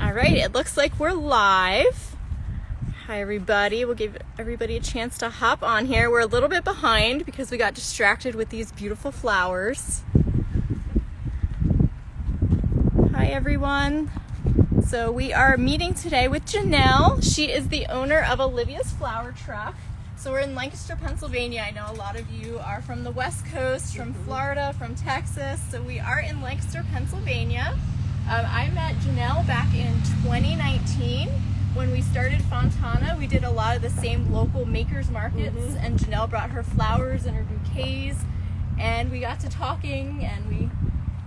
All right, it looks like we're live. Hi everybody, we'll give everybody a chance to hop on here. We're a little bit behind because we got distracted with these beautiful flowers. Hi everyone. So we are meeting today with Jenelle. She is the owner of Olivia's Flower Truck. So we're in Lancaster, Pennsylvania. I know a lot of you are from the West Coast, from Florida, from Texas. So we are in Lancaster, Pennsylvania. I met Jenelle back in 2019 when we started Fontana. We did a lot of the same local makers markets, and Jenelle brought her flowers and her bouquets, and we got to talking and we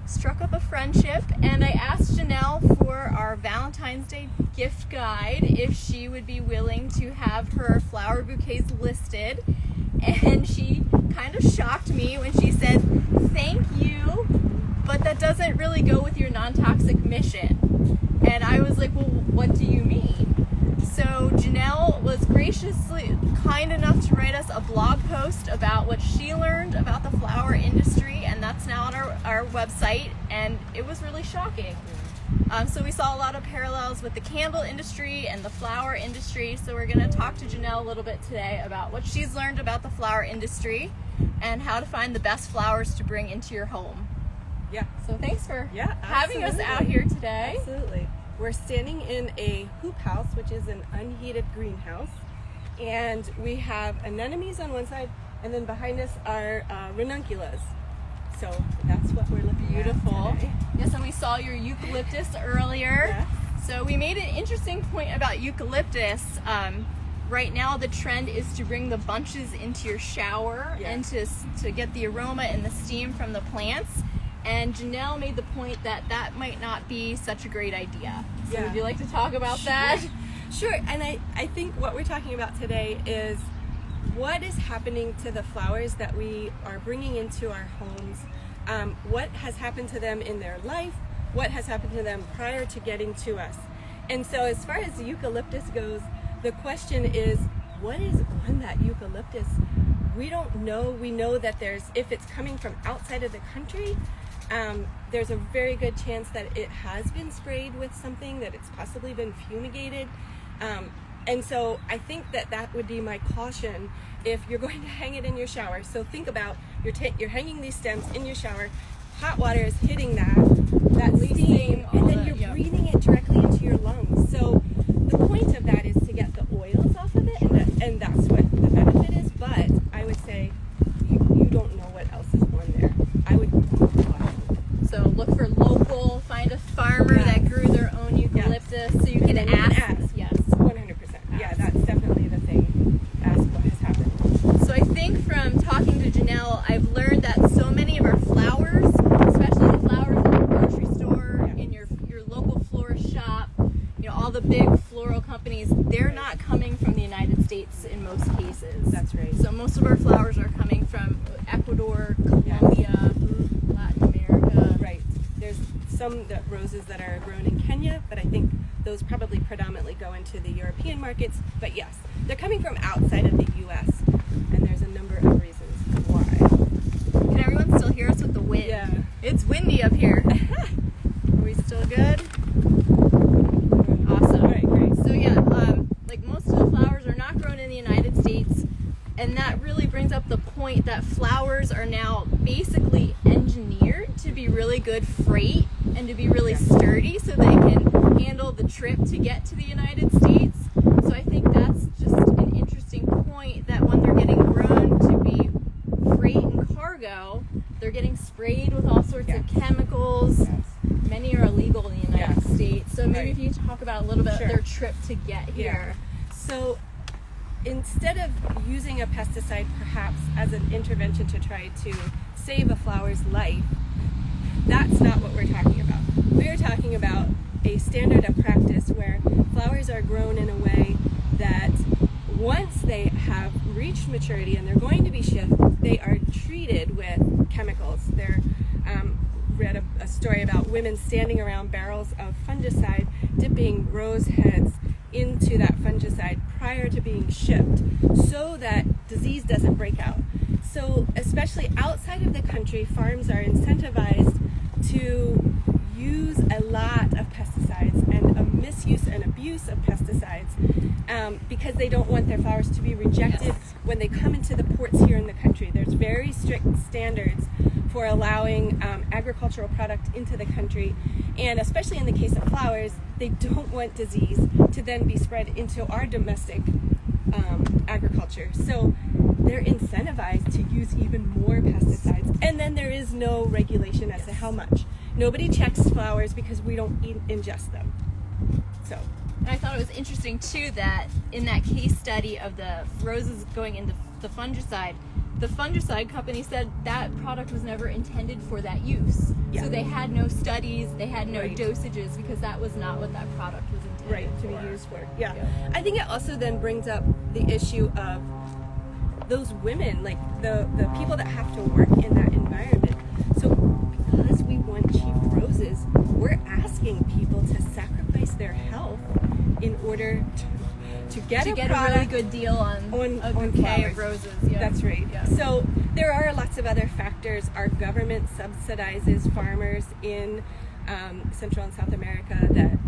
struck up a friendship. And I asked Jenelle for our Valentine's Day gift guide if she would be willing to have her flower bouquets listed, and she kind of shocked me when she said, "Thank you, but that doesn't really go with your non-toxic mission." And I was like, "Well, what do you mean?" So Jenelle was graciously kind enough to write us a blog post about what she learned about the flower industry, and that's now on our website, and it was really shocking. So we saw a lot of parallels with the candle industry and the flower industry, so we're going to talk to Jenelle a little bit today about what she's learned about the flower industry and how to find the best flowers to bring into your home. Yeah. So thanks for having us absolutely. out here today. Absolutely. We're standing in a hoop house, which is an unheated greenhouse, and we have anemones on one side, and then behind us are ranunculus. So that's what we're looking Beautiful. at today. Yes, and we saw your eucalyptus earlier. Yes. So we made an interesting point about eucalyptus. Right now the trend is to bring the bunches into your shower and to get the aroma and the steam from the plants. And Jenelle made the point that that might not be such a great idea. So would you like to talk about that? Sure. And I think what we're talking about today is what is happening to the flowers that we are bringing into our homes. What has happened to them in their life? What has happened to them prior to getting to us? And so as far as the eucalyptus goes, the question is, what is on that eucalyptus? We don't know. We know that if it's coming from outside of the country, there's a very good chance that it has been sprayed with something, that it's possibly been fumigated. And so I think that would be my caution if you're going to hang it in your shower. So think about, you're hanging these stems in your shower, hot water is hitting that steam, and then you're breathing it directly into your lungs. So the point of that is to get the oils off of it, and that's what the benefit is. But I would say you don't know what else is on there. I would So look for local, find a farmer that grew their own eucalyptus, so you can ask. Yes, 100%. Yeah, that's definitely the thing. Ask what has happened. So I think from talking to Jenelle, I've learned that so many of our flowers, especially the flowers in your grocery store, in your local florist shop, all the big floral companies, they're not coming from the United States in most cases. That's right. So most of our flowers are coming from Ecuador, Colombia, Latin America. Right. There's some roses that are grown in Kenya, but I think those probably predominantly go into the European markets. But yes, they're coming from outside of the U.S., and there's a number of reasons why. Can everyone still hear us with the wind? Yeah. It's windy up here. Are we still good? Awesome. All right, great. So yeah, like most of the flowers are not grown in the United States, and that really brings up the point that flowers are now basically engineered to be really good freight and to be really sturdy so they can handle the trip to get to the United States. So I think that's just an interesting point, that when they're getting grown to be freight and cargo, they're getting sprayed with all sorts of chemicals. Yes. Many are illegal in the United States. So maybe if you talk about a little bit their trip to get here. So instead of using a pesticide perhaps as an intervention to try to save a flower's life, that's not what we're talking about. We're talking about a standard of practice where flowers are grown in a way that once they have reached maturity and they're going to be shipped, they are treated with chemicals. Read a story about women standing around barrels of fungicide, dipping rose heads into that fungicide prior to being shipped so that disease doesn't break out. So especially outside of the country, farms are incentivized to use a lot of pesticides, and a use of pesticides because they don't want their flowers to be rejected when they come into the ports here in the country. There's very strict standards for allowing agricultural product into the country, and especially in the case of flowers, they don't want disease to then be spread into our domestic agriculture. So they're incentivized to use even more pesticides, and then there is no regulation as to how much. Nobody checks flowers because we don't ingest them. So. And I thought it was interesting too that in that case study of the roses going into the fungicide company said that product was never intended for that use. Yeah. So they had no studies, they had no dosages, because that was not what that product was intended to be used for. Yeah. I think it also then brings up the issue of those women, like the people that have to work in that environment. So because we want cheap roses, we're asking people to sacrifice their health in order to get a really good deal on a bouquet of roses. Yeah. That's right. Yeah. So there are lots of other factors. Our government subsidizes farmers in Central and South America, that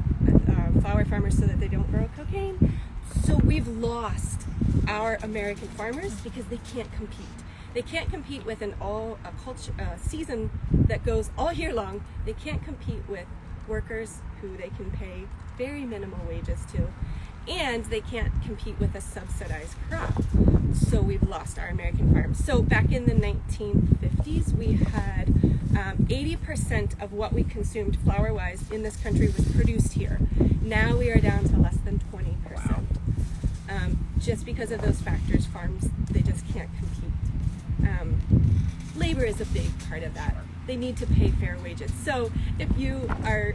flower farmers, so that they don't grow cocaine. So we've lost our American farmers because they can't compete. They can't compete with a season that goes all year long. They can't compete with workers who they can pay very minimal wages to, and they can't compete with a subsidized crop. So we've lost our American farms. So back in the 1950s, we had 80% of what we consumed flower-wise in this country was produced here. Now we are down to less than 20%. Wow. Just because of those factors, farms, they just can't compete. Labor is a big part of that. They need to pay fair wages. So if you are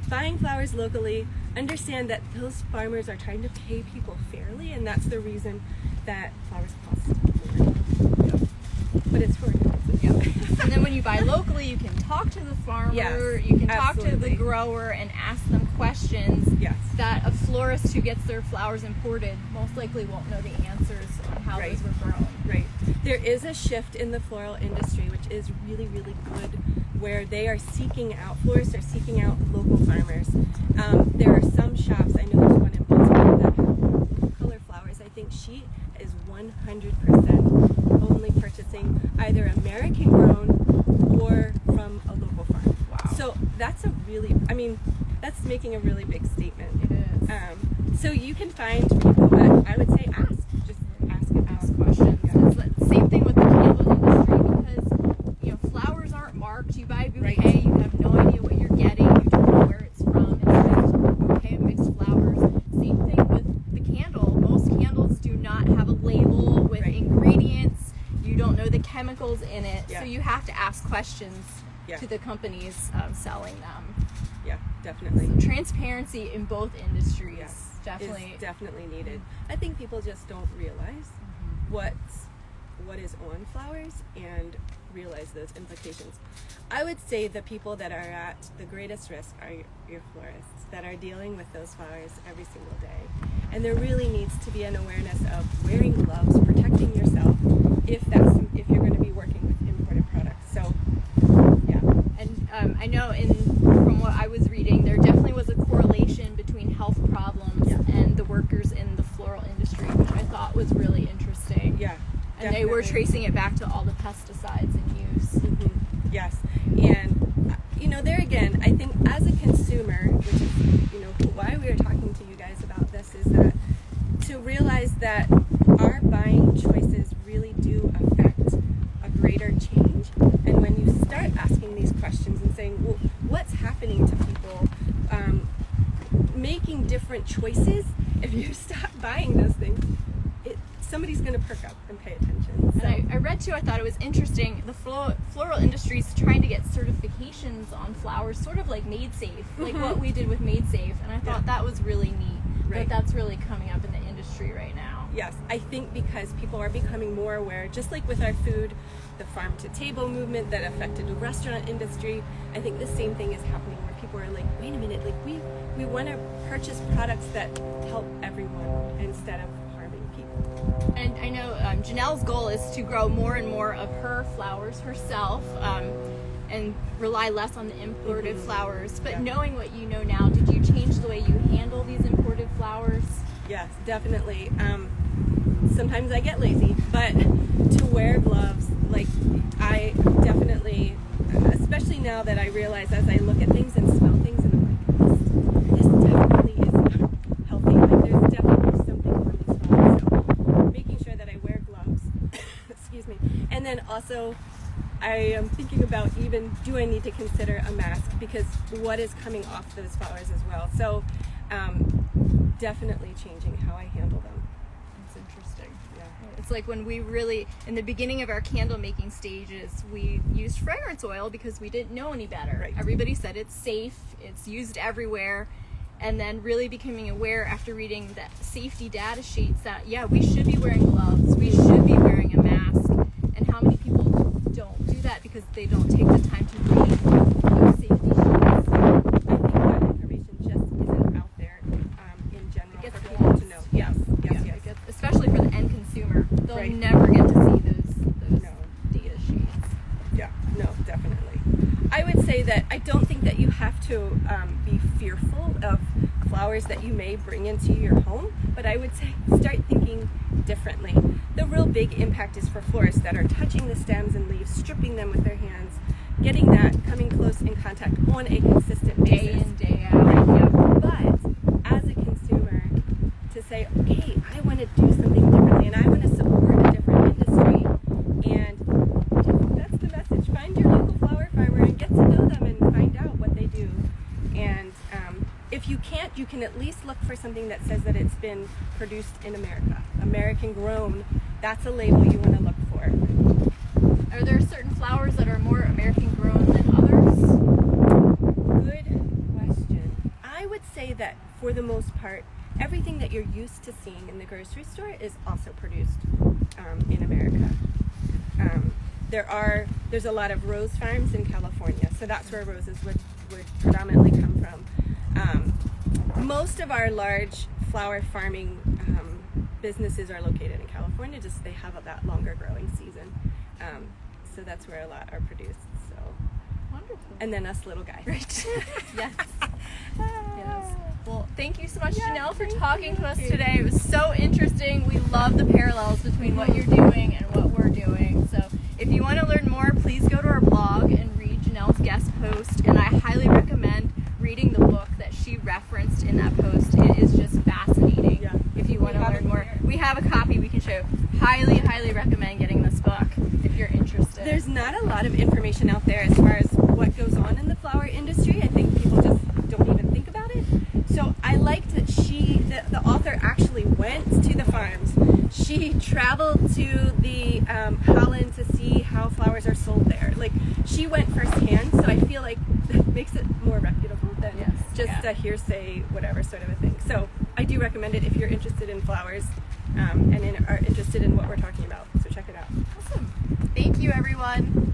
buying flowers locally, understand that those farmers are trying to pay people fairly, and that's the reason that flowers cost more. Yep. But it's for And then when you buy locally, you can talk to the farmer, you can talk to the grower and ask them questions that a florist who gets their flowers imported most likely won't know the answers on how those were grown. Right. There is a shift in the floral industry, which is really, really good, where they are seeking out, florists are seeking out local farmers. There are some shops, I know there's one in Baltimore that have color flowers. I think she is 100% only purchasing either American grown or from a local farm. Wow. So that's that's making a really big statement. It is. So you can find people, but I would say ask questions. It's the same thing with the candle industry, because flowers aren't marked. You buy a bouquet, you have no idea what you're getting, you don't know where it's from. It's just a bouquet of mixed flowers. Same thing with the candle. Most candles do not have a label with ingredients. You don't know the chemicals in it, so you have to ask questions to the companies selling them. Yeah, definitely. So transparency in both industries is definitely needed. I think people just don't realize what is on flowers and realize those implications. I would say the people that are at the greatest risk are your florists that are dealing with those flowers every single day. And there really needs to be an awareness of wearing gloves, protecting yourself if you're going to be working with imported products. So, yeah. And I know from what I was reading, there definitely was a correlation between health problems and the workers in the floral industry, which I thought was really interesting. Yeah. And they were tracing it back to all the pesticides in use. Mm-hmm. Yes. And, there again, I think as a consumer, which is, why we are talking to you guys about this, is that to realize that our buying choices really do affect a greater change. And when you start asking these questions and saying, well, what's happening to people making different choices, if you stop buying those things, somebody's going to perk up and pay attention. So. And I read too, I thought it was interesting, the floral industry is trying to get certifications on flowers, sort of like Made Safe, like what we did with Made Safe. And I thought that was really neat, that that's really coming up in the industry right now. Yes, I think because people are becoming more aware, just like with our food, the farm-to-table movement that affected the restaurant industry, I think the same thing is happening where people are like, wait a minute, like we want to purchase products that help everyone instead of harming people. And I know Jenelle's goal is to grow more and more of her flowers herself and rely less on the imported flowers. But knowing what you know now, did you change the way you handle these imported definitely. Sometimes I get lazy, but to wear gloves, like I definitely, especially now that I realize as I look at things and smell things, and I'm like, this definitely is not healthy. Like there's definitely something on these flowers. So making sure that I wear gloves, excuse me, and then also I am thinking about even, do I need to consider a mask, because what is coming off those flowers as well. So definitely changing how I handle them. It's interesting. Yeah. It's like when we really, in the beginning of our candle making stages, we used fragrance oil because we didn't know any better. Right. Everybody said it's safe, it's used everywhere, and then really becoming aware after reading the safety data sheets that, yeah, we should be wearing gloves, we should be wearing a mask, and how many people don't do that because they don't take the time to read those safety sheets. I think that information just isn't out there in general It gets for people lost. to know. Yes. It gets, especially for the end consumer. They'll Right. never get to see those No. data sheets. Yeah, no, definitely. I would say that I don't think that you have to be fearful of flowers that you may bring into your home, but I would say start thinking differently. The real big impact is for florists that are touching the stems and leaves, stripping them with their hands, getting that, coming close in contact on a consistent basis. Day in, day out. Yep. But as a consumer, to say, okay, I want to do something differently and I want to support a different industry, and that's the message. Find your local flower farmer and get to know them and find out what they do. And if you can't, you can at least look for something that says that it's been produced in America, American grown. That's a label you want to look for. Are there certain flowers that are more American grown than others? Good question. I would say that for the most part, everything that you're used to seeing in the grocery store is also produced in America. There's a lot of rose farms in California, so that's where roses would predominantly come from. Most of our large flower farming businesses are located in California, just they have that longer growing season. So that's where a lot are produced. So, Wonderful. and then us little guys. Right. Yes. Yes. Well, thank you so much, Yeah, Jenelle, for thank talking to you. us today. It was so interesting. We love the parallels between what you're doing and what we're doing. So if you want to learn more, please go to our blog and read Janelle's guest post. And I highly recommend reading the book that she referenced in that post. It is just fascinating. Yeah. If you want to We have learn it more, here. we have a copy we can show. Highly recommend getting this book if you're interested. There's not a lot of information out there as far as what goes on in the flower industry. I think people just don't even think about it. So I liked that the author actually went to the farms. She traveled to the Holland to see how flowers are sold there. Like, she went firsthand, so I feel like that makes it more reputable than just a hearsay, whatever sort of a thing. So I do recommend it if you're interested in flowers and are interested in what we're talking about. So check it out. Awesome. Thank you, everyone.